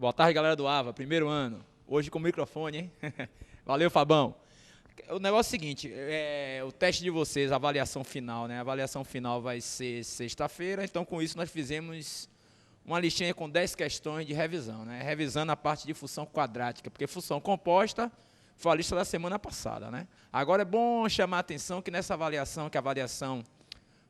Boa tarde, galera do AVA, primeiro ano. Hoje com o microfone, hein? Valeu, Fabão. O negócio é o seguinte, o teste de vocês, a avaliação final, né? A avaliação final vai ser sexta-feira, então com isso nós fizemos uma listinha com 10 questões de revisão, né? Revisando a parte de função quadrática, porque função composta foi a lista da semana passada, né? Agora é bom chamar a atenção que nessa avaliação, que é a avaliação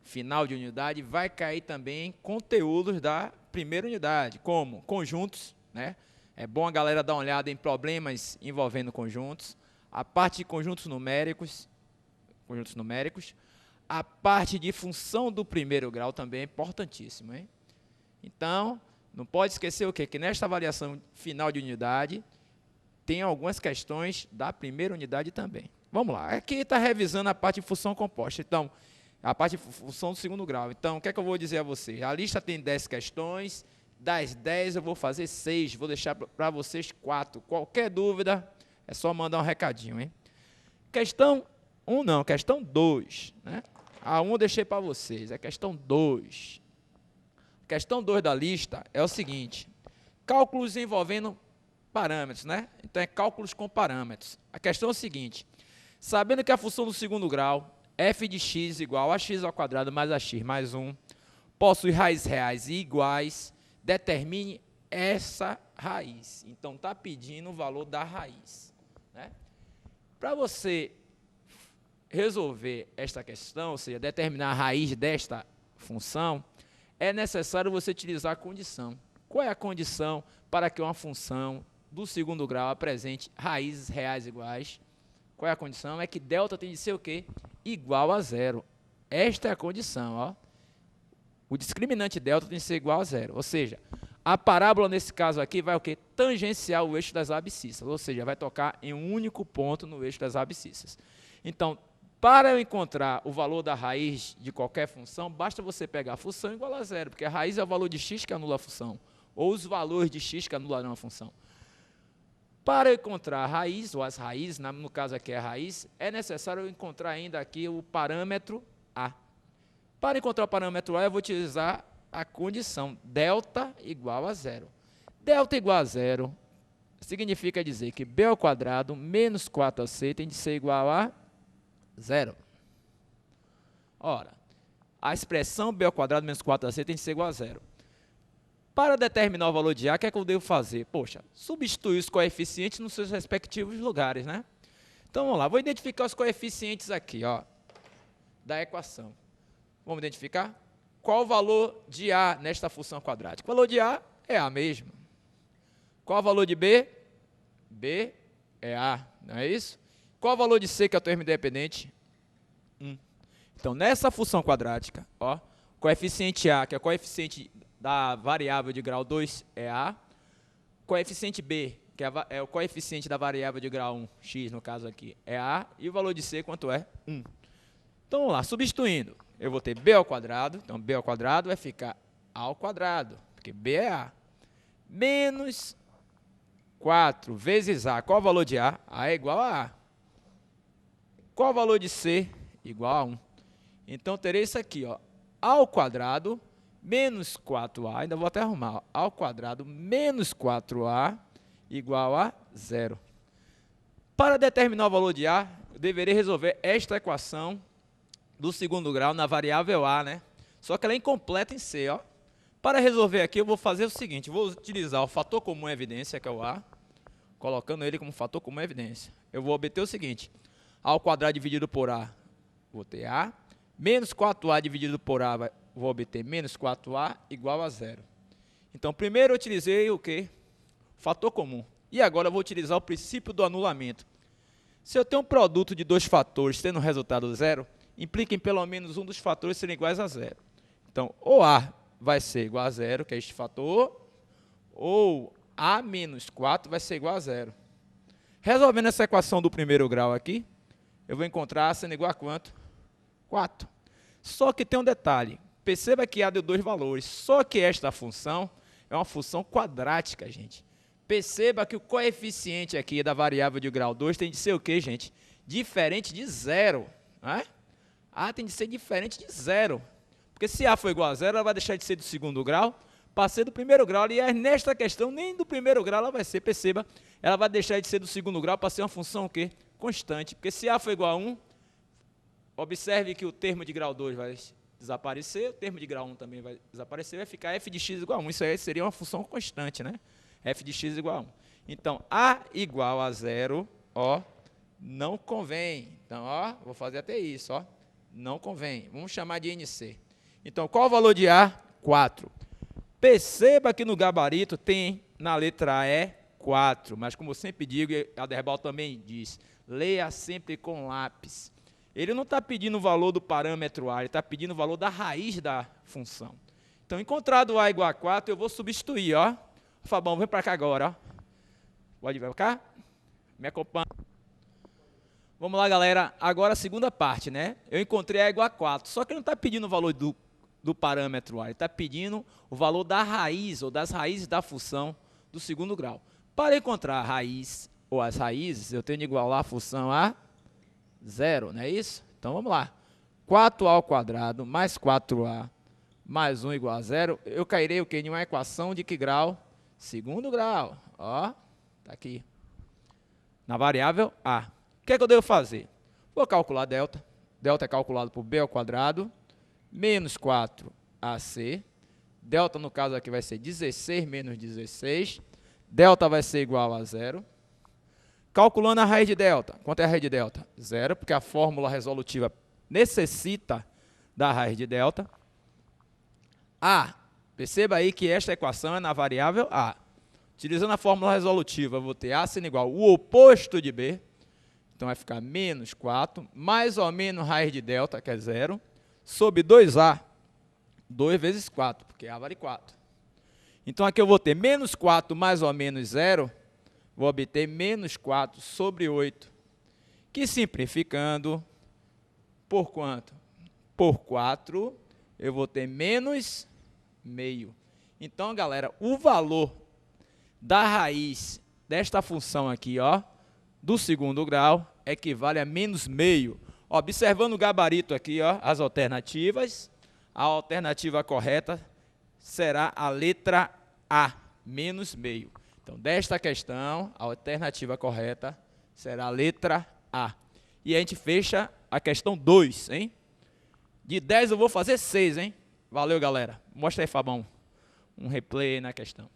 final de unidade, vai cair também conteúdos da primeira unidade, como conjuntos, né? É bom a galera dar uma olhada em problemas envolvendo conjuntos, a parte de conjuntos numéricos, a parte de função do primeiro grau também é importantíssimo, hein? Então, não pode esquecer o quê? Que nesta avaliação final de unidade, tem algumas questões da primeira unidade também. Vamos lá, aqui está revisando a parte de função composta, então, a parte de função do segundo grau. Então, o que é que eu vou dizer a vocês? A lista tem 10 questões, das 10 eu vou fazer 6, vou deixar para vocês 4. Qualquer dúvida, é só mandar um recadinho, hein? Questão 1 não, questão 2, né? A 1 eu deixei para vocês, é questão 2. Questão 2 da lista é o seguinte, cálculos envolvendo parâmetros, né? Então, é cálculos com parâmetros. A questão é o seguinte, sabendo que a função do segundo grau, f de x igual a x ao quadrado mais a x mais 1, possui raízes reais e iguais, determine essa raiz. Então, está pedindo o valor da raiz, né? Para você resolver esta questão, ou seja, determinar a raiz desta função, é necessário você utilizar a condição. Qual é a condição para que uma função do segundo grau apresente raízes reais iguais? Qual é a condição? É que delta tem de ser o quê? Igual a zero. Esta é a condição, ó. O discriminante delta tem de ser igual a zero. Ou seja, a parábola nesse caso aqui vai o quê? Tangenciar o eixo das abscissas. Ou seja, vai tocar em um único ponto no eixo das abscissas. Então, para eu encontrar o valor da raiz de qualquer função, basta você pegar a função igual a zero, porque a raiz é o valor de x que anula a função, ou os valores de x que anularão a função. Para eu encontrar a raiz, ou as raízes, no caso aqui é a raiz, é necessário eu encontrar ainda aqui o parâmetro A. Para encontrar o parâmetro A, eu vou utilizar a condição delta igual a zero. Delta igual a zero significa dizer que b ao quadrado menos 4ac tem de ser igual a zero. Ora, a expressão b ao quadrado menos 4ac tem de ser igual a zero. Para determinar o valor de A, o que é que eu devo fazer? Poxa, substituir os coeficientes nos seus respectivos lugares, né? Então, vamos lá, vou identificar os coeficientes aqui, ó, da equação. Vamos identificar? Qual o valor de A nesta função quadrática? O valor de A é A mesmo. Qual o valor de B? B é A, não é isso? Qual o valor de C, que é o termo independente? 1. Então, nessa função quadrática, ó, coeficiente A, que é o coeficiente da variável de grau 2, é A. Coeficiente B, que é o coeficiente da variável de grau 1, x no caso aqui, é A. E o valor de C, quanto é? 1. Então, vamos lá, substituindo. Eu vou ter b ao quadrado, então b ao quadrado vai ficar a ao quadrado, porque b é A. Menos 4 vezes A. Qual o valor de A? A é igual a A. Qual o valor de C? Igual a 1. Então, terei isso aqui, ó, A ao quadrado menos 4A, ainda vou até arrumar, ó, A ao quadrado menos 4A igual a 0. Para determinar o valor de A, eu deverei resolver esta equação do segundo grau na variável A, né? Só que ela é incompleta em C, ó. Para resolver aqui, eu vou fazer o seguinte, vou utilizar o fator comum evidência, que é o A, colocando ele como fator comum evidência. Eu vou obter o seguinte, A ao quadrado dividido por A, vou ter A, menos 4A dividido por A, vou obter menos 4A igual a 0. Então, primeiro eu utilizei o quê? Fator comum. E agora eu vou utilizar o princípio do anulamento. Se eu tenho um produto de dois fatores tendo resultado zero, implica em pelo menos um dos fatores serem iguais a zero. Então, ou A vai ser igual a zero, que é este fator, ou A menos 4 vai ser igual a zero. Resolvendo essa equação do primeiro grau aqui, eu vou encontrar A sendo igual a quanto? 4. Só que tem um detalhe. Perceba que A deu dois valores, só que esta função é uma função quadrática, gente. Perceba que o coeficiente aqui da variável de grau 2 tem de ser o quê, gente? Diferente de zero, né? A tem de ser diferente de zero. Porque se A for igual a zero, ela vai deixar de ser do segundo grau Passei do primeiro grau, e nesta questão, nem do primeiro grau ela vai ser, perceba, ela vai deixar de ser do segundo grau para ser uma função o quê? Constante. Porque se A for igual a 1, observe que o termo de grau 2 vai desaparecer, o termo de grau 1 também vai desaparecer, vai ficar f de x igual a 1. Isso aí seria uma função constante, né? F de x igual a 1. Então, A igual a 0, ó, não convém. Então, ó, vou fazer até isso, ó, não convém. Vamos chamar de NC. Então, qual o valor de A? 4. Perceba que no gabarito tem, na letra E, 4. Mas, como eu sempre digo, e a Derbal também diz, leia sempre com lápis. Ele não está pedindo o valor do parâmetro A, ele está pedindo o valor da raiz da função. Então, encontrado A igual a 4, eu vou substituir, ó. Fabão, vem para cá agora, ó. Pode vir para cá? Me acompanha. Vamos lá, galera. Agora a segunda parte, né? Eu encontrei A igual a 4, só que ele não está pedindo o valor do parâmetro A, ele está pedindo o valor da raiz, ou das raízes da função do segundo grau. Para encontrar a raiz, ou as raízes, eu tenho de igualar a função a 0, não é isso? Então, vamos lá. 4A ao quadrado mais 4A mais 1 igual a 0. Eu cairei o quê? Em uma equação de que grau? Segundo grau. Ó, tá aqui. Na variável A. O que é que eu devo fazer? Vou calcular delta. Delta é calculado por B ao quadrado menos 4AC. Delta, no caso aqui, vai ser 16 menos 16. Delta vai ser igual a 0. Calculando a raiz de delta. Quanto é a raiz de delta? 0, porque a fórmula resolutiva necessita da raiz de delta. A. Perceba aí que esta equação é na variável A. Utilizando a fórmula resolutiva, eu vou ter A sendo igual ao oposto de B. Então, vai ficar menos 4, mais ou menos raiz de delta, que é 0, sobre 2A. 2 vezes 4, porque A vale 4. Então, aqui eu vou ter menos 4 mais ou menos 0, vou obter menos 4 sobre 8, que simplificando, por quanto? Por 4, eu vou ter menos meio. Então, galera, o valor da raiz desta função aqui, ó, do segundo grau, equivale a menos meio. Observando o gabarito aqui, ó, as alternativas, a alternativa correta será a letra A, menos meio. Então, desta questão, a alternativa correta será a letra A. E a gente fecha a questão 2, hein? De 10 eu vou fazer 6, hein? Valeu, galera. Mostra aí, Fabão, um replay aí na questão.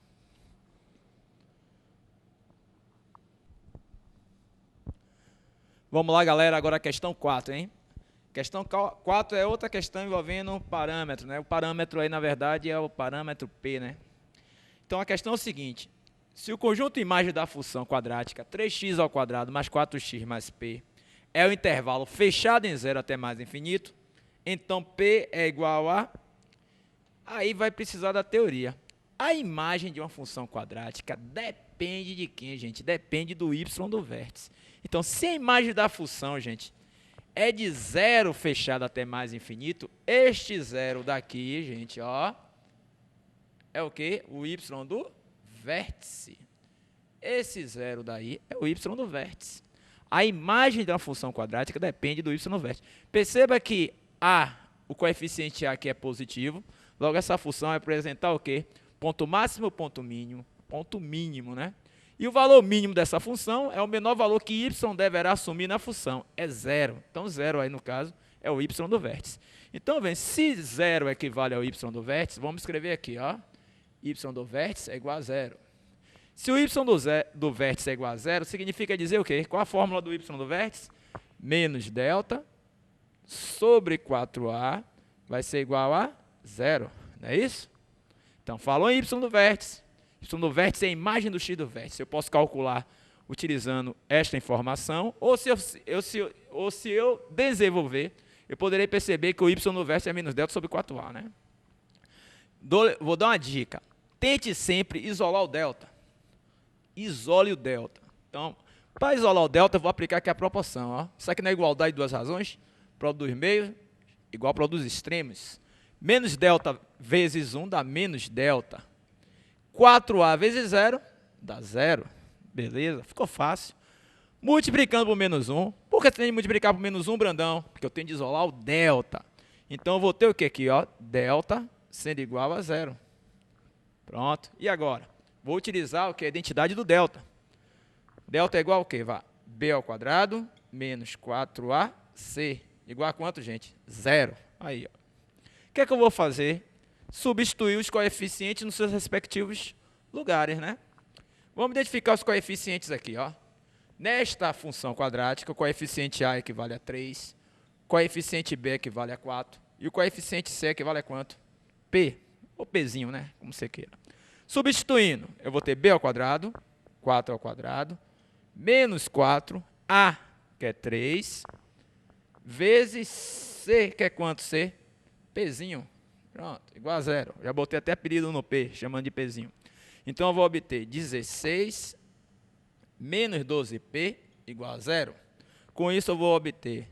Vamos lá, galera, agora a questão 4, hein? Questão 4 é outra questão envolvendo parâmetro, né? O parâmetro aí, na verdade, é o parâmetro P, né? Então, a questão é o seguinte. Se o conjunto imagem da função quadrática 3x ao quadrado mais 4x mais P é o intervalo fechado em 0 até mais infinito, então P é igual a... Aí vai precisar da teoria. A imagem de uma função quadrática depende de quem, gente? Depende do y do vértice. Então, se a imagem da função, gente, é de 0 fechado até mais infinito, este 0 daqui, gente, ó, é o quê? O y do vértice. Esse 0 daí é o y do vértice. A imagem de uma função quadrática depende do y no vértice. Perceba que A, o coeficiente A aqui é positivo, logo essa função vai representar o quê? Ponto máximo, ponto mínimo, né? E o valor mínimo dessa função é o menor valor que y deverá assumir na função, é 0. Então, 0 aí, no caso, é o y do vértice. Então, vem, se 0 equivale ao y do vértice, vamos escrever aqui, ó, y do vértice é igual a 0. Se o y do vértice é igual a 0, significa dizer o quê? Qual a fórmula do y do vértice? Menos delta sobre 4a vai ser igual a 0, não é isso? Então, falou em y do vértice. Y do vértice é a imagem do x do vértice. Eu posso calcular utilizando esta informação, ou se eu desenvolver, eu poderei perceber que o y do vértice é menos delta sobre 4a, né? Vou dar uma dica. Tente sempre isolar o delta. Isole o delta. Então, para isolar o delta, eu vou aplicar aqui a proporção. Ó. Isso aqui não é igualdade de duas razões? Produto dos meios igual ao produto dos extremos. Menos delta vezes 1 dá menos delta. 4a vezes 0 dá 0. Beleza? Ficou fácil. Multiplicando por menos 1. Por que você tem de multiplicar por menos 1, Brandão? Porque eu tenho de isolar o delta. Então, eu vou ter o que aqui? Ó? Delta sendo igual a 0. Pronto. E agora? Vou utilizar o que? A identidade do delta. Delta é igual ao quê? Vá. B ao quadrado menos 4AC. Igual a quanto, gente? 0. Aí, ó. O que é que eu vou fazer? Substituir os coeficientes nos seus respectivos lugares, né? Vamos identificar os coeficientes aqui, ó. Nesta função quadrática, o coeficiente A equivale a 3, o coeficiente B equivale a 4, e o coeficiente C equivale a quanto? P, ou Pzinho, né? Como você queira. Substituindo, eu vou ter B ao quadrado, 4 ao quadrado, menos 4A, que é 3, vezes C, que é quanto C? Pzinho. Pronto, igual a 0. Já botei até apelido no P, chamando de Pzinho. Então, eu vou obter 16 menos 12P igual a 0. Com isso, eu vou obter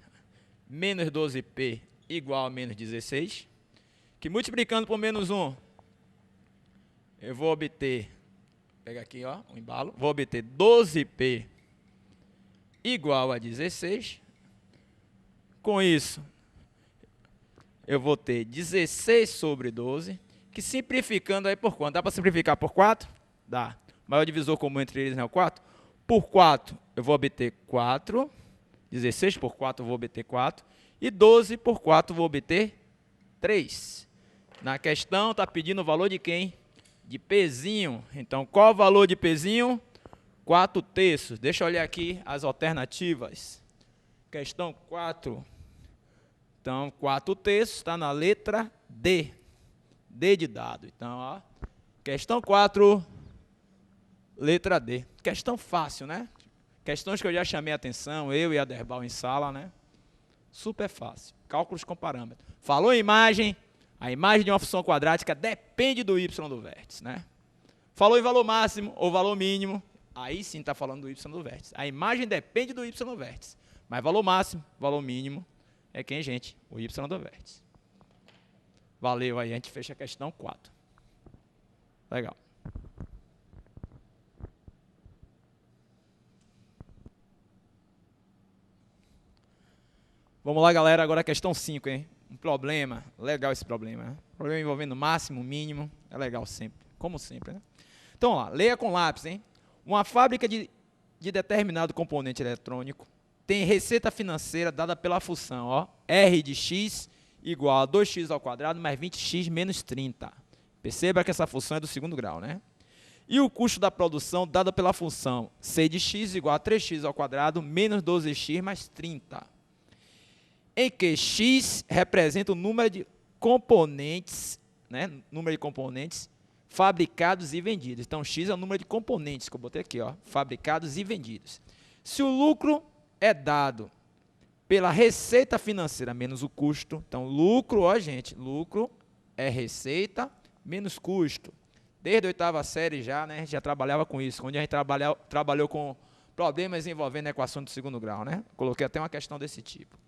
menos 12P igual a menos 16, que multiplicando por menos 1, eu vou obter, pega aqui, ó, um embalo, vou obter 12P igual a 16. Com isso, eu vou ter 16 sobre 12, que simplificando aí por quanto? Dá para simplificar por 4? Dá. O maior divisor comum entre eles não é o 4? Por 4, eu vou obter 4. 16 por 4, eu vou obter 4. E 12 por 4, eu vou obter 3. Na questão, está pedindo o valor de quem? De Pzinho. Então, qual o valor de Pzinho? 4/3. Deixa eu olhar aqui as alternativas. Questão 4. Então, 4/3 está na letra D. D de dado. Então, ó, questão 4, letra D. Questão fácil, né? Questões que eu já chamei a atenção, eu e a Derbal em sala, né? Super fácil. Cálculos com parâmetros. Falou em imagem, a imagem de uma função quadrática depende do y do vértice, né? Falou em valor máximo ou valor mínimo, aí sim está falando do y do vértice. A imagem depende do y do vértice. Mas valor máximo, valor mínimo, é quem, gente? O y do vértice. Valeu, aí a gente fecha a questão 4. Legal. Vamos lá, galera, agora a questão 5, hein? Um problema, legal esse problema, né? Problema envolvendo máximo, mínimo, é legal sempre, como sempre, né? Então, vamos lá, leia com lápis, hein? Uma fábrica de determinado componente eletrônico tem receita financeira dada pela função, ó, R de x igual a 2x ao quadrado mais 20x menos 30. Perceba que essa função é do segundo grau, né? E o custo da produção dada pela função C de x igual a 3x ao quadrado menos 12x mais 30. Em que x representa o número de componentes, né? Número de componentes fabricados e vendidos. Então, x é o número de componentes que eu botei aqui, ó, fabricados e vendidos. Se o lucro é dado pela receita financeira menos o custo, então lucro, ó, gente, lucro é receita menos custo. Desde a 8ª série já, né, a gente já trabalhava com isso, onde a gente trabalhou com problemas envolvendo a equação do segundo grau, né? Coloquei até uma questão desse tipo.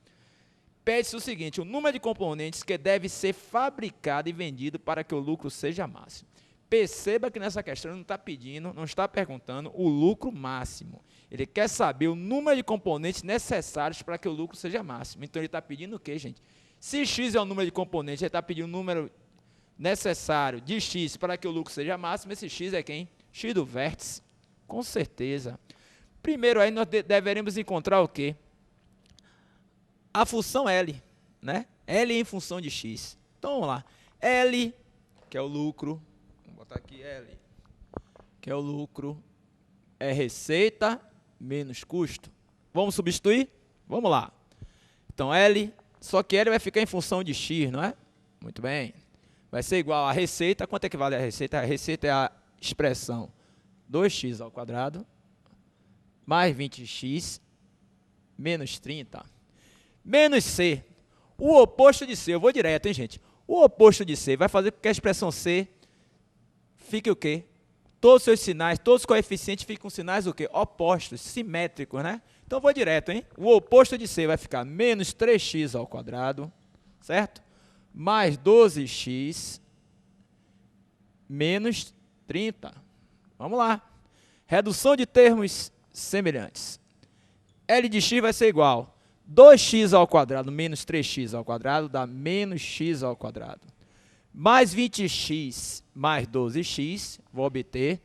Pede-se o seguinte, o número de componentes que deve ser fabricado e vendido para que o lucro seja máximo. Perceba que nessa questão ele não está pedindo, não está perguntando o lucro máximo. Ele quer saber o número de componentes necessários para que o lucro seja máximo. Então, ele está pedindo o quê, gente? Se x é o número de componentes, ele está pedindo o número necessário de x para que o lucro seja máximo. Esse x é quem? X do vértice. Com certeza. Primeiro, aí nós deveremos encontrar o quê? A função L, né? L em função de x. Então, vamos lá. L, que é o lucro, vamos botar aqui L, que é o lucro, é receita menos custo. Vamos substituir? Vamos lá. Então, L, só que L vai ficar em função de x, não é? Muito bem. Vai ser igual a receita. Quanto é que vale a receita? A receita é a expressão 2x ao quadrado mais 20x menos 30. Menos C. O oposto de C, eu vou direto, hein, gente? O oposto de C vai fazer com que a expressão C fique o quê? Todos os seus sinais, todos os coeficientes ficam com sinais o quê? Opostos, simétricos, né? Então, eu vou direto, hein? O oposto de C vai ficar menos 3x ao quadrado, certo? Mais 12x menos 30. Vamos lá. Redução de termos semelhantes. L de x vai ser igual 2x ao quadrado menos 3x ao quadrado dá menos x ao quadrado. mais 20x mais 12x, vou obter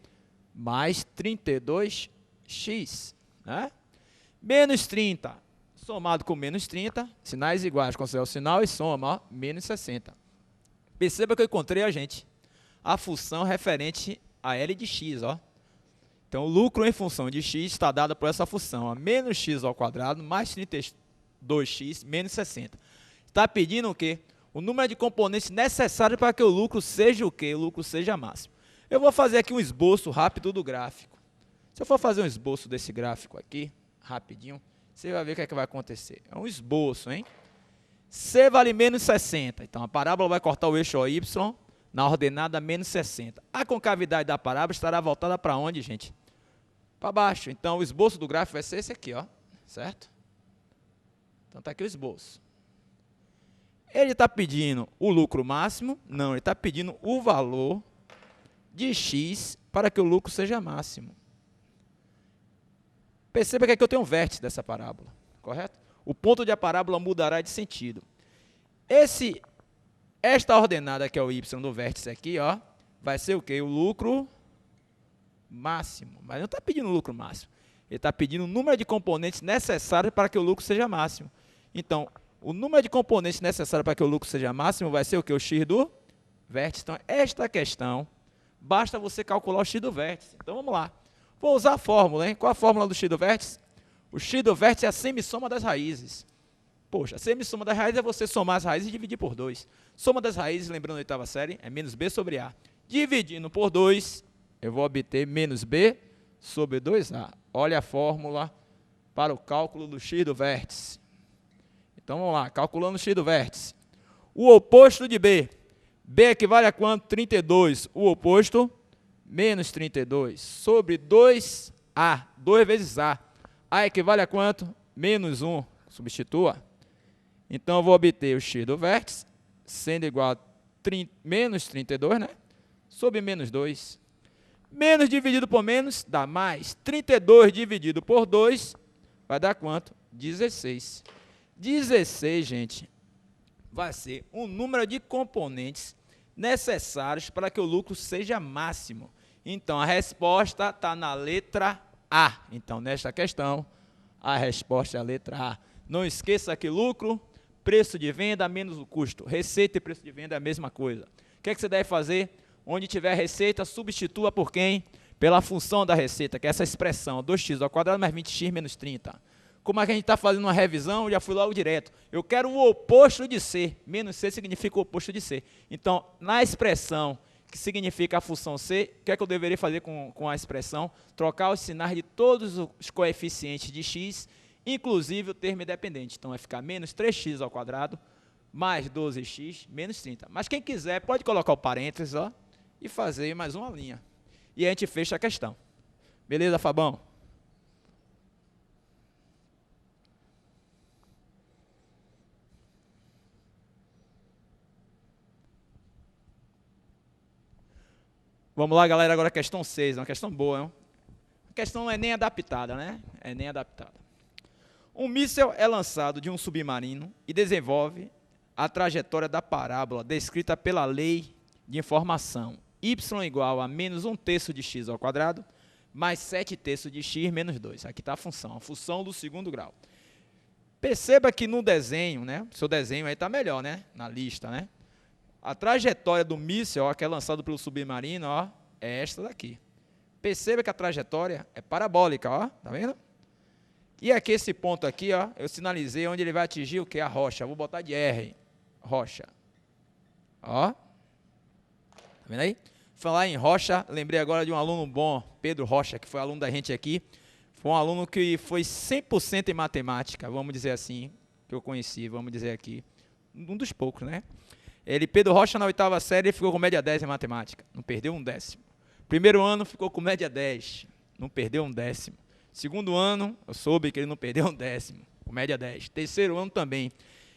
mais 32x. Né? Menos 30, somado com menos 30, sinais iguais, considera o sinal e soma, ó, menos 60. Perceba que eu encontrei, a função referente a L de x. Ó. Então, o lucro em função de x está dado por essa função, ó, menos x ao quadrado mais 32x menos 60. Está pedindo o quê? O número de componentes necessário para que o lucro seja o quê? O lucro seja máximo. Eu vou fazer aqui um esboço rápido do gráfico. Se eu for fazer um esboço desse gráfico aqui, rapidinho, você vai ver o que é que vai acontecer. É um esboço, hein? C vale menos 60. Então, a parábola vai cortar o eixo OY na ordenada menos 60. A concavidade da parábola estará voltada para onde, gente? Para baixo. Então, o esboço do gráfico vai ser esse aqui, ó. Certo? Então, está aqui o esboço. Ele está pedindo o lucro máximo? Não, ele está pedindo o valor de x para que o lucro seja máximo. Perceba que aqui eu tenho um vértice dessa parábola, correto? O ponto de a parábola mudará de sentido. Esta ordenada, que é o y do vértice aqui, ó, vai ser o quê? O lucro máximo. Mas não está pedindo o lucro máximo. Ele está pedindo o número de componentes necessários para que o lucro seja máximo. Então, o número de componentes necessários para que o lucro seja máximo vai ser o quê? O x do vértice. Então, esta questão, basta você calcular o x do vértice. Então, vamos lá. Vou usar a fórmula, hein? Qual a fórmula do x do vértice? O x do vértice é a semissoma das raízes. Poxa, a semissoma das raízes é você somar as raízes e dividir por 2. Soma das raízes, lembrando da oitava série, é menos b sobre a. Dividindo por 2, eu vou obter menos b sobre 2a. Olha a fórmula para o cálculo do x do vértice. Então, vamos lá, calculando o x do vértice. O oposto de b. B equivale a quanto? 32. O oposto, menos 32. Sobre 2a. 2 vezes a. A equivale a quanto? Menos 1. Substitua. Então, eu vou obter o x do vértice, sendo igual a menos 32, né? Sobre menos 2. Menos dividido por menos dá mais. 32 dividido por 2 vai dar quanto? 16. 16, gente, vai ser o número de componentes necessários para que o lucro seja máximo. Então, a resposta está na letra A. Então, nesta questão, a resposta é a letra A. Não esqueça que lucro, preço de venda menos o custo. Receita e preço de venda é a mesma coisa. O que é que você deve fazer? Onde tiver receita, substitua por quem? Pela função da receita, que é essa expressão, 2x ao quadrado mais 20x menos 30. Como é que a gente está fazendo uma revisão, eu já fui logo direto. Eu quero o oposto de C. Menos C significa o oposto de C. Então, na expressão que significa a função C, o que é que eu deveria fazer com a expressão? Trocar os sinais de todos os coeficientes de x, inclusive o termo independente. Então, vai ficar menos 3x ao quadrado, mais 12x, menos 30. Mas quem quiser, pode colocar o parênteses, ó, e fazer mais uma linha. E a gente fecha a questão. Beleza, Fabão? Vamos lá, galera, agora a questão 6, uma questão boa, hein? A questão não é nem adaptada, né? É nem adaptada. Um míssil é lançado de um submarino e desenvolve a trajetória da parábola descrita pela lei de informação. Y igual a menos 1/3 de x ao quadrado, mais 7/3 de x menos 2. Aqui está a função do segundo grau. Perceba que no desenho, né? O seu desenho aí está melhor, né? Na lista, né? A trajetória do míssil, ó, que é lançado pelo submarino, ó, é esta daqui. Perceba que a trajetória é parabólica, ó, tá vendo? E aqui esse ponto aqui, ó, eu sinalizei onde ele vai atingir o que? A rocha. Vou botar de R, rocha. Ó, tá vendo aí? Falar em rocha, lembrei agora de um aluno bom, Pedro Rocha, que foi aluno da gente aqui. Foi um aluno que foi 100% em matemática, vamos dizer assim, que eu conheci, vamos dizer aqui. Um dos poucos, né? Pedro Rocha, na oitava série, ficou com média 10 em matemática. Não perdeu um décimo. Primeiro ano, ficou com média 10. Não perdeu um décimo. Segundo ano, eu soube que ele não perdeu um décimo. Com média 10. Terceiro ano também.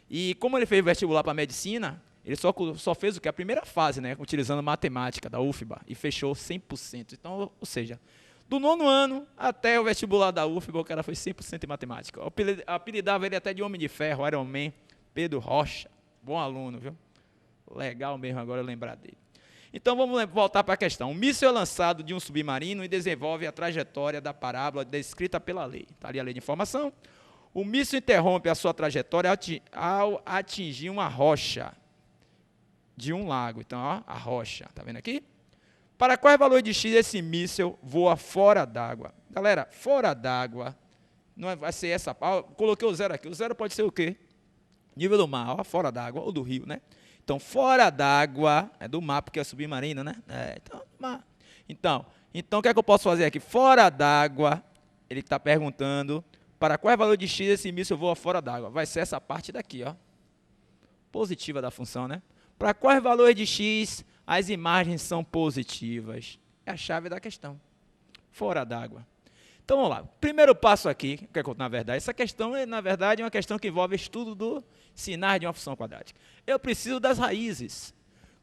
E como ele fez vestibular para medicina, ele só fez o que? A primeira fase, né? Utilizando matemática da UFBA. E fechou 100%. Então, ou seja, do nono ano até o vestibular da UFBA, o cara foi 100% em matemática. Eu apelidava ele até de Homem de Ferro, Iron Man, Pedro Rocha. Bom aluno, viu? Legal mesmo agora eu lembrar dele. Então, vamos voltar para a questão. Um míssil é lançado de um submarino e desenvolve a trajetória da parábola descrita pela lei. Está ali a lei de informação. O míssil interrompe a sua trajetória ao atingir uma rocha de um lago. Então, ó, a rocha. Está vendo aqui? Para qual valor de X esse míssil voa fora d'água? Galera, fora d'água, não vai ser essa. Ó, coloquei o zero aqui. O zero pode ser o quê? Nível do mar, ó, fora d'água, ou do rio, né? Então, fora d'água, é do mar, porque é submarino, né? Então, mar. Então, o que é que eu posso fazer aqui? Fora d'água, ele está perguntando, para qual valor de X esse míssil voa fora d'água? Vai ser essa parte daqui, ó. Positiva da função, né? Para quais valores de X as imagens são positivas? É a chave da questão. Fora d'água. Então, vamos lá. Primeiro passo aqui, na verdade, essa questão é, na verdade, uma questão que envolve estudo do sinais de uma função quadrática. Eu preciso das raízes.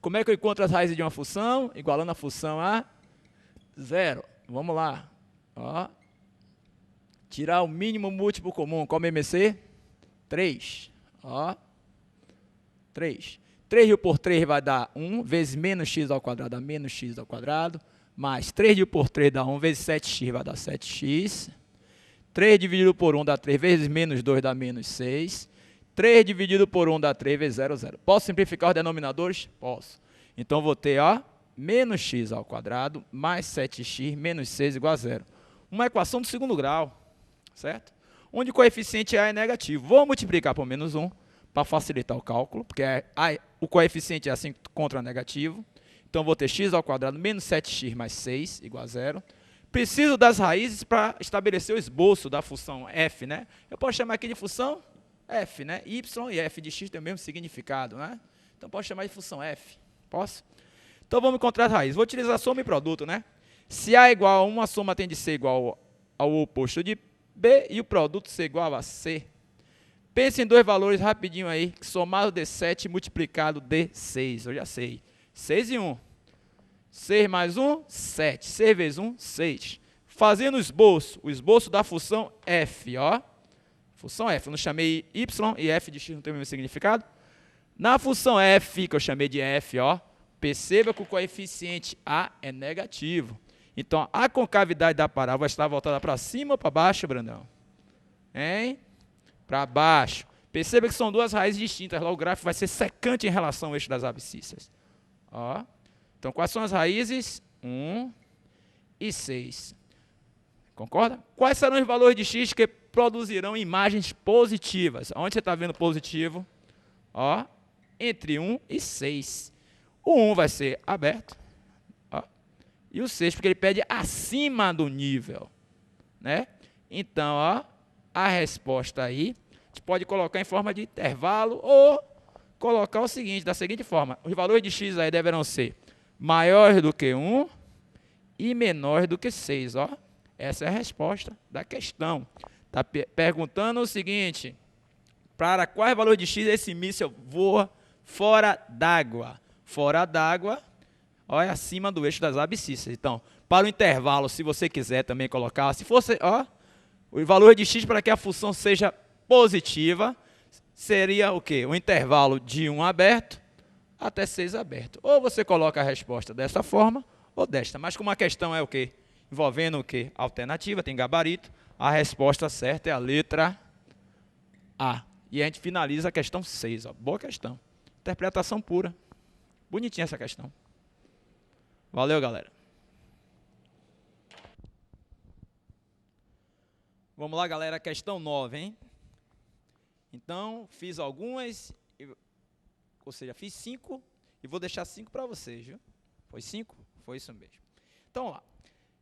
Como é que eu encontro as raízes de uma função? Igualando a função a zero. Vamos lá. Ó. Tirar o mínimo múltiplo comum. Qual é o MMC? 3. Ó. 3. 3 por 3 vai dar 1, vezes menos x ao quadrado dá menos x ao quadrado, mais 3 por 3 dá 1, vezes 7x vai dar 7x. 3 dividido por 1 dá 3, vezes menos 2 dá menos 6. 3 dividido por 1 dá 3, vezes 0, 0. Posso simplificar os denominadores? Posso. Então, vou ter, ó, menos x ao quadrado, mais 7x, menos 6 igual a 0. Uma equação do segundo grau, certo? Onde o coeficiente a é negativo. Vou multiplicar por menos 1, para facilitar o cálculo, porque o coeficiente é assim contra negativo. Então, vou ter x ao quadrado menos 7x mais 6 igual a 0. Preciso das raízes para estabelecer o esboço da função f, né? Eu posso chamar aqui de função f, né? Y e f de x tem o mesmo significado, né? Então, posso chamar de função f. Posso? Então, vamos encontrar as raízes. Vou utilizar soma e produto, né? Se A é igual a 1, a soma tem de ser igual ao oposto de B e o produto ser igual a C. Pense em dois valores rapidinho aí, somado D7 multiplicado D6. Eu já sei. 6 e 1. 6 mais 1, 7. 6 vezes 1, 6. Fazendo o esboço da função f, ó. Função f, eu não chamei y e f de x não tem o mesmo significado. Na função f, que eu chamei de f, ó, perceba que o coeficiente a é negativo. Então, a concavidade da parábola está voltada para cima ou para baixo, Brandão? Hein? Para baixo. Perceba que são duas raízes distintas. Lá o gráfico vai ser secante em relação ao eixo das abscissas. Ó. Então, quais são as raízes? 1 e 6. Concorda? Quais serão os valores de x que produzirão imagens positivas? Onde você está vendo positivo? Ó, entre 1 e 6. O 1 vai ser aberto. Ó, e o 6, porque ele pede acima do nível. Né? Então, ó, a resposta aí, a gente pode colocar em forma de intervalo ou colocar o seguinte, da seguinte forma. Os valores de x aí deverão ser maiores do que 1 e menores do que 6. Ó. Essa é a resposta da questão. Está perguntando o seguinte, para qual valor de x esse míssil voa fora d'água? Fora d'água, é acima do eixo das abscissas. Então, para o intervalo, se você quiser também colocar, se fosse, ó, o valor de x para que a função seja positiva, seria o quê? O intervalo de 1 aberto até 6 aberto. Ou você coloca a resposta dessa forma, ou desta. Mas como a questão é o quê? Envolvendo o quê? Alternativa, tem gabarito, a resposta certa é a letra A. E a gente finaliza a questão 6. Ó. Boa questão. Interpretação pura. Bonitinha essa questão. Valeu, galera. Vamos lá, galera, questão 9, hein? Então, fiz algumas, ou seja, fiz 5 e vou deixar 5 para vocês, viu? Foi 5? Foi isso mesmo. Então, vamos lá.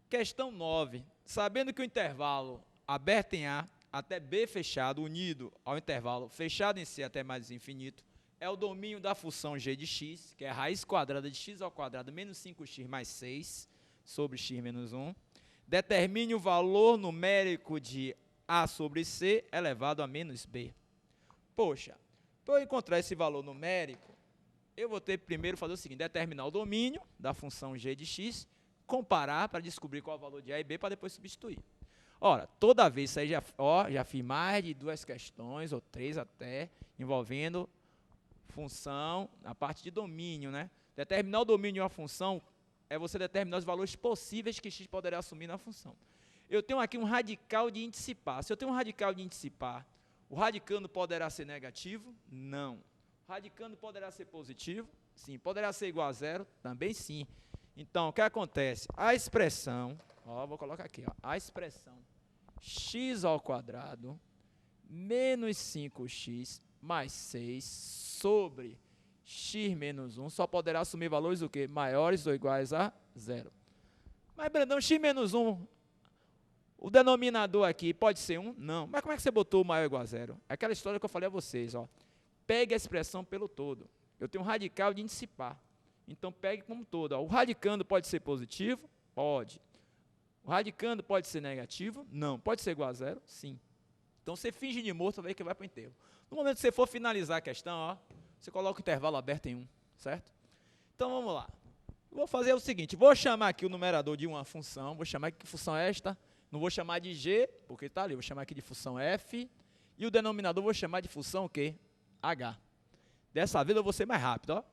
Questão 9. Sabendo que o intervalo aberto em A até B fechado, unido ao intervalo fechado em C até mais infinito, é o domínio da função g de x, que é a raiz quadrada de x ao quadrado menos 5x mais 6 sobre x menos 1. Determine o valor numérico de A sobre C elevado a menos B. Poxa, para eu encontrar esse valor numérico, eu vou ter primeiro fazer o seguinte, determinar o domínio da função g de x, comparar para descobrir qual é o valor de A e B para depois substituir. Ora, toda vez, isso aí já fiz mais de 2 questões, ou 3 até, envolvendo função, a parte de domínio, né? Determinar o domínio de uma função é você determinar os valores possíveis que x poderá assumir na função. Eu tenho aqui um radical de índice par. Se eu tenho um radical de índice par, o radicando poderá ser negativo? Não. O radicando poderá ser positivo? Sim. Poderá ser igual a zero? Também sim. Então, o que acontece? A expressão, vou colocar aqui, a expressão x ao quadrado menos 5x mais 6 sobre x menos 1 só poderá assumir valores o quê? Maiores ou iguais a zero. Mas, Brandão, x menos 1, o denominador aqui pode ser 1? Não. Mas como é que você botou o maior ou igual a zero? É aquela história que eu falei a vocês. Pegue a expressão pelo todo. Eu tenho um radical de índice par. Então, pegue como todo. O radicando pode ser positivo? Pode. O radicando pode ser negativo? Não. Pode ser igual a zero? Sim. Então, você finge de morto, vai que vai para o enterro. No momento que você for finalizar a questão, você coloca o intervalo aberto em 1, certo? Então, vamos lá. Eu vou fazer o seguinte, vou chamar aqui o numerador de uma função, vou chamar aqui que função é esta, não vou chamar de g, porque está ali, vou chamar aqui de função f, e o denominador vou chamar de função o quê? H. Dessa vez eu vou ser mais rápido,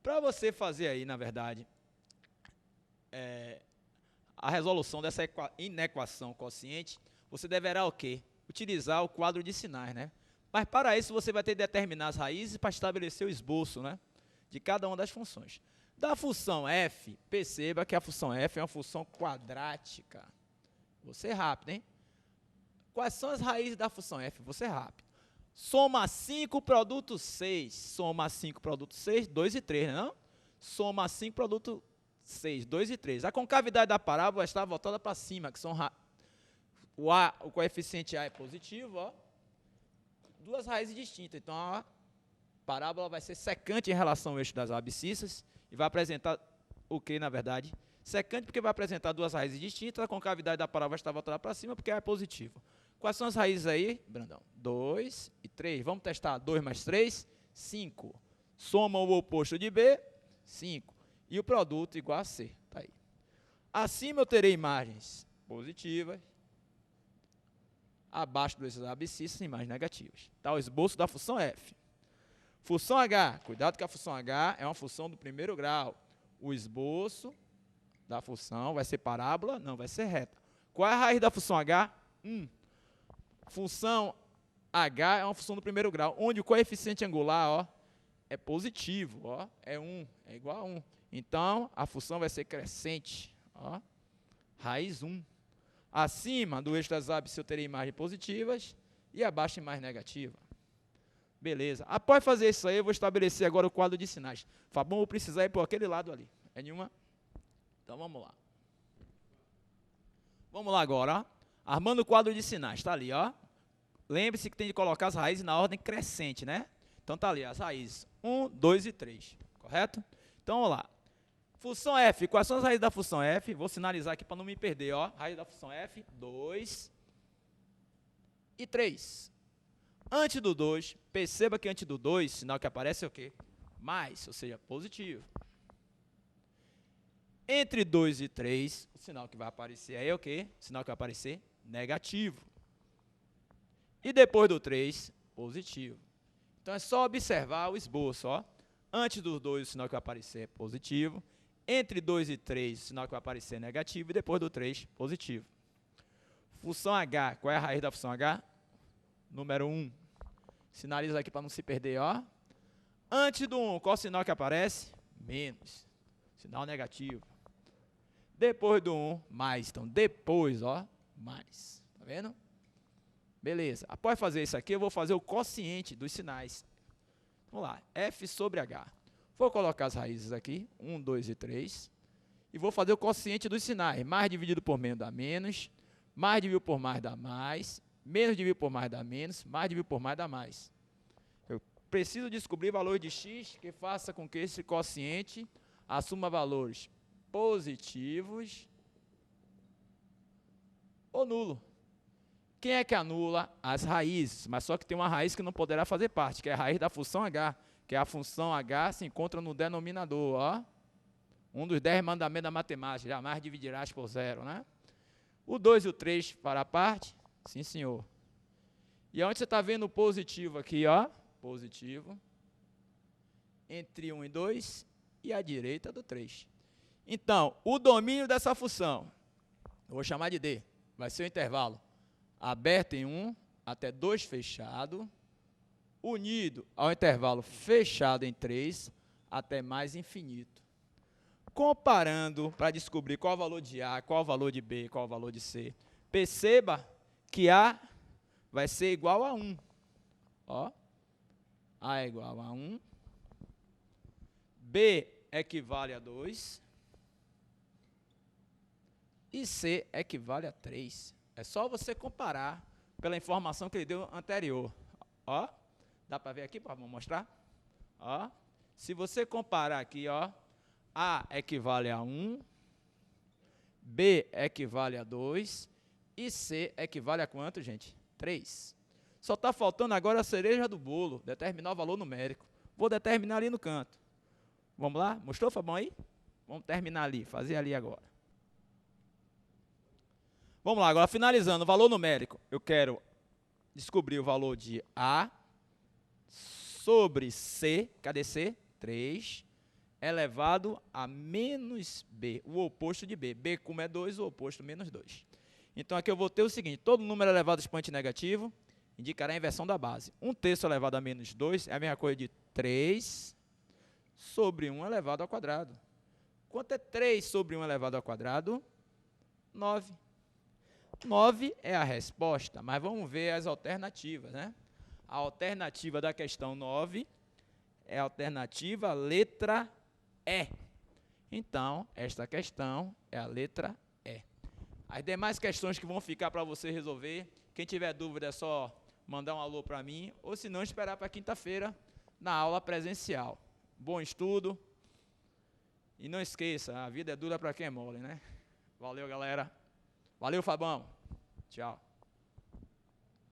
Para você fazer aí, na verdade, a resolução dessa inequação quociente, você deverá o quê? Utilizar o quadro de sinais, né? Mas para isso você vai ter que determinar as raízes para estabelecer o esboço, né, de cada uma das funções. Da função f, perceba que a função f é uma função quadrática. Vou ser rápido, hein? Quais são as raízes da função f? Vou ser rápido. Soma 5, produto 6. Soma 5, produto 6, 2 e 3, não? Soma 5, produto 6, 2 e 3. A concavidade da parábola está voltada para cima, que são o coeficiente a é positivo, duas raízes distintas. Então, a parábola vai ser secante em relação ao eixo das abscissas e vai apresentar o que, na verdade? Secante porque vai apresentar duas raízes distintas, a concavidade da parábola está voltada para cima porque é positivo. Quais são as raízes aí, Brandão? 2 e 3. Vamos testar 2 mais 3, 5. Soma o oposto de B, 5. E o produto igual a C. Tá aí. Acima eu terei imagens positivas, abaixo desses abscissas, imagens negativas. Tá o esboço da função f. Função h, cuidado que a função h é uma função do primeiro grau. O esboço da função vai ser parábola? Não, vai ser reta. Qual é a raiz da função h? 1. Função h é uma função do primeiro grau, onde o coeficiente angular é positivo, é 1, é igual a 1. Então, a função vai ser crescente, raiz 1. Acima do eixo das abscissas eu terei imagens positivas e abaixo imagens negativas. Beleza. Após fazer isso aí, eu vou estabelecer agora o quadro de sinais. Fabão, vou precisar ir por aquele lado ali. É nenhuma? Então, vamos lá. Vamos lá agora, armando o quadro de sinais. Está ali, Lembre-se que tem de colocar as raízes na ordem crescente, né? Então, está ali as raízes 1, 2 e 3. Correto? Então, vamos lá. Função f. Quais são as raízes da função f? Vou sinalizar aqui para não me perder, Raiz da função f, 2 e 3. Antes do 2, perceba que antes do 2, sinal que aparece é o quê? Mais, ou seja, positivo. Entre 2 e 3, o sinal que vai aparecer aí é o quê? O sinal que vai aparecer, negativo. E depois do 3, positivo. Então, é só observar o esboço, Antes do 2, o sinal que vai aparecer é positivo. Entre 2 e 3, o sinal que vai aparecer é negativo. E depois do 3, positivo. Função h, qual é a raiz da função h? Número 1. Sinaliza aqui para não se perder, Antes do 1, qual o sinal que aparece? Menos. Sinal negativo. Depois do 1, mais. Então, depois, mais. Tá vendo? Beleza. Após fazer isso aqui, eu vou fazer o quociente dos sinais. Vamos lá. F sobre H. Vou colocar as raízes aqui. 1, 2 e 3. E vou fazer o quociente dos sinais. Mais dividido por menos dá menos. Mais dividido por mais dá mais. Menos dividido por mais dá menos. Mais dividido por mais dá mais. Eu preciso descobrir valores de x que faça com que esse quociente assuma valores positivos ou nulo. Quem é que anula? As raízes, mas só que tem uma raiz que não poderá fazer parte, que é a raiz da função h, que a função h se encontra no denominador, um dos 10 mandamentos da matemática, jamais dividirás por zero, né? O 2 e o 3 para a parte, sim senhor. E onde você está vendo o positivo aqui, positivo. entre 1 e 2 e a direita do 3. Então, o domínio dessa função, eu vou chamar de D, vai ser o intervalo aberto em 1 até 2 fechado, unido ao intervalo fechado em 3 até mais infinito. Comparando para descobrir qual é o valor de A, qual é o valor de B, qual é o valor de C, perceba que A vai ser igual a 1. Ó, A é igual a 1, B equivale a 2 e C equivale a 3. É só você comparar pela informação que ele deu anterior. Ó, dá para ver aqui, vamos mostrar? Ó, se você comparar aqui, ó, A equivale a 1, B equivale a 2 e C equivale a quanto, gente? 3. Só está faltando agora a cereja do bolo, determinar o valor numérico. Vou determinar ali no canto. Vamos lá? Mostrou, Fabão, aí? Vamos terminar ali, fazer ali agora. Vamos lá, agora finalizando, o valor numérico. Eu quero descobrir o valor de A sobre C, cadê C? 3, elevado a menos B, o oposto de B. B como é 2, o oposto menos 2. Então aqui eu vou ter o seguinte, todo número elevado a expoente negativo indicará a inversão da base. 1/3 elevado a menos 2 é a mesma coisa de 3 sobre 1 elevado ao quadrado. Quanto é 3 sobre 1 elevado ao quadrado? 9. 9 é a resposta, mas vamos ver as alternativas, né? A alternativa da questão 9 é a alternativa letra E. Então, esta questão é a letra E. As demais questões que vão ficar para você resolver, quem tiver dúvida é só mandar um alô para mim, ou se não, esperar para quinta-feira na aula presencial. Bom estudo. E não esqueça, a vida é dura para quem é mole, né? Valeu, galera. Valeu, Fabão. Tchau.